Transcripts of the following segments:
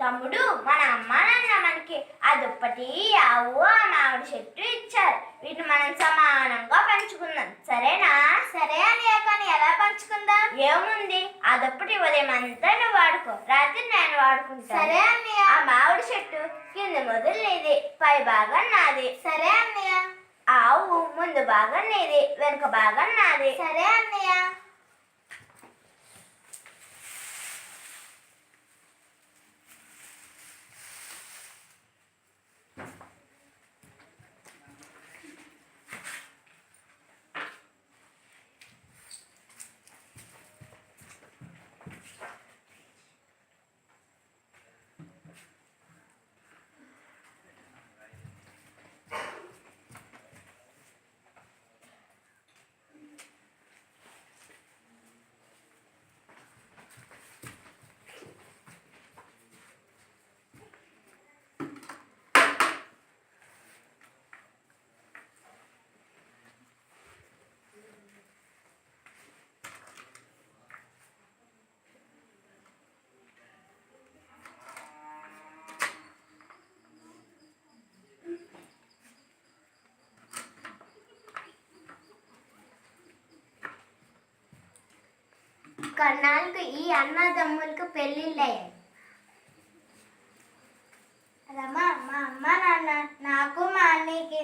తమ్ముడు, మన అమ్మ నాన్న మనకి ఆ దుప్పటి, ఆవు, ఆ మామిడి చెట్టు ఇచ్చారు. వీటిని మనం సమానంగా పంచుకుందాం, సరేనా? సరే అన్నయ్య, కానీ ఎలా పంచుకుందాం? ఏముంది, ఆ దుప్పటి ఉదయం అంతా నువ్వు వాడుకో, రాత్రి నేను వాడుకుంటా. సరే అన్నయ్య. ఆ మామిడి చెట్టు కింద మొదలు నీది, పై భాగం నాది. సరే అన్నయ్య. ఆవు ముందు భాగం నీది, వెనుక భాగం నాది. సరే అన్నయ్య. కొన్నాళ్ళకు ఈ అన్నదమ్ములకు పెళ్ళిళ్ళయ్యాయి. రమ, మా అమ్మ నాన్న నాకు మా అన్నయ్యకి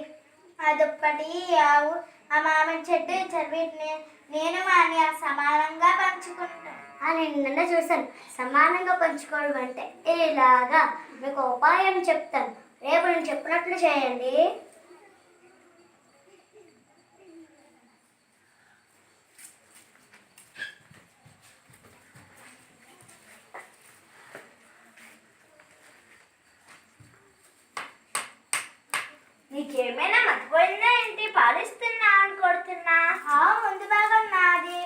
ఆ దుప్పటి, ఆవు, ఆ మామిడి చెట్టు ఇచ్చారు. వీటిని నేను మా అన్నయ్య సమానంగా పంచుకుంటాను. అని నిన్న చూశాను. సమానంగా పంచుకోవడం అంటే ఇలాగా. మీకు ఉపాయం చెప్తాను, రేపు నేను చెప్పినట్లు చేయండి. నీకేమైనా మర్చిపోయిందా ఏంటి? పాలిస్తున్నా అని కొడుతున్నా. ముందు భాగం నాది.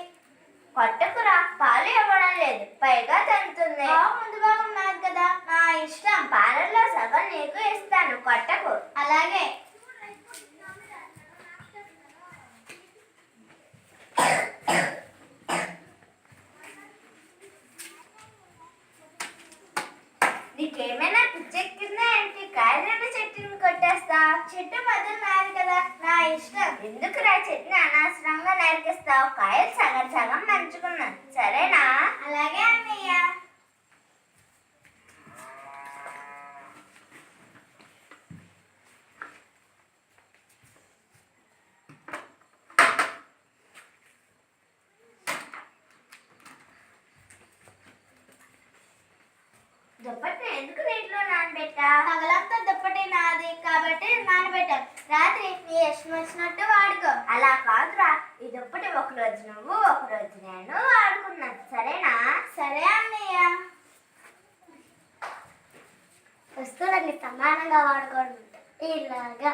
కొట్టకురా, పాలు ఇవ్వడం లేదు, పైగా తంతుంది. ముందు భాగం నాది కదా, నా ఇష్టం. పాలల్లో సగం నీకు ఇస్తాను, కొట్టకు. అలాగే. నీకేమైనా పిచ్చెక్కిందా ఏంటి? కాయలన్న చెట్టుని కొట్టేస్తా. చెట్టు మొదలు నాది కదా, నా ఇష్టం. ఎందుకురా చెట్టుని అనవసరంగా నరికిస్తావు? కాయలు సగం సగం పంచుకున్నాను, సరేనా? అలాగే అన్నయ్య. దుప్పటి ఎందుకు నీటిలో నానబెట్టా? పగలంతా దుప్పటి నాది కాబట్టి నానబెట్టాను. రాత్రి నీ ఇష్టం వచ్చినట్టు వాడుకో. అలా కాదురా, ఈ దుప్పటి ఒక రోజు నువ్వు, ఒక రోజు నేను వాడుకున్నాను, సరేనా? సరే అన్నయ్య. వస్తువులన్నీ సమానంగా వాడుకోవడం ఇలాగా.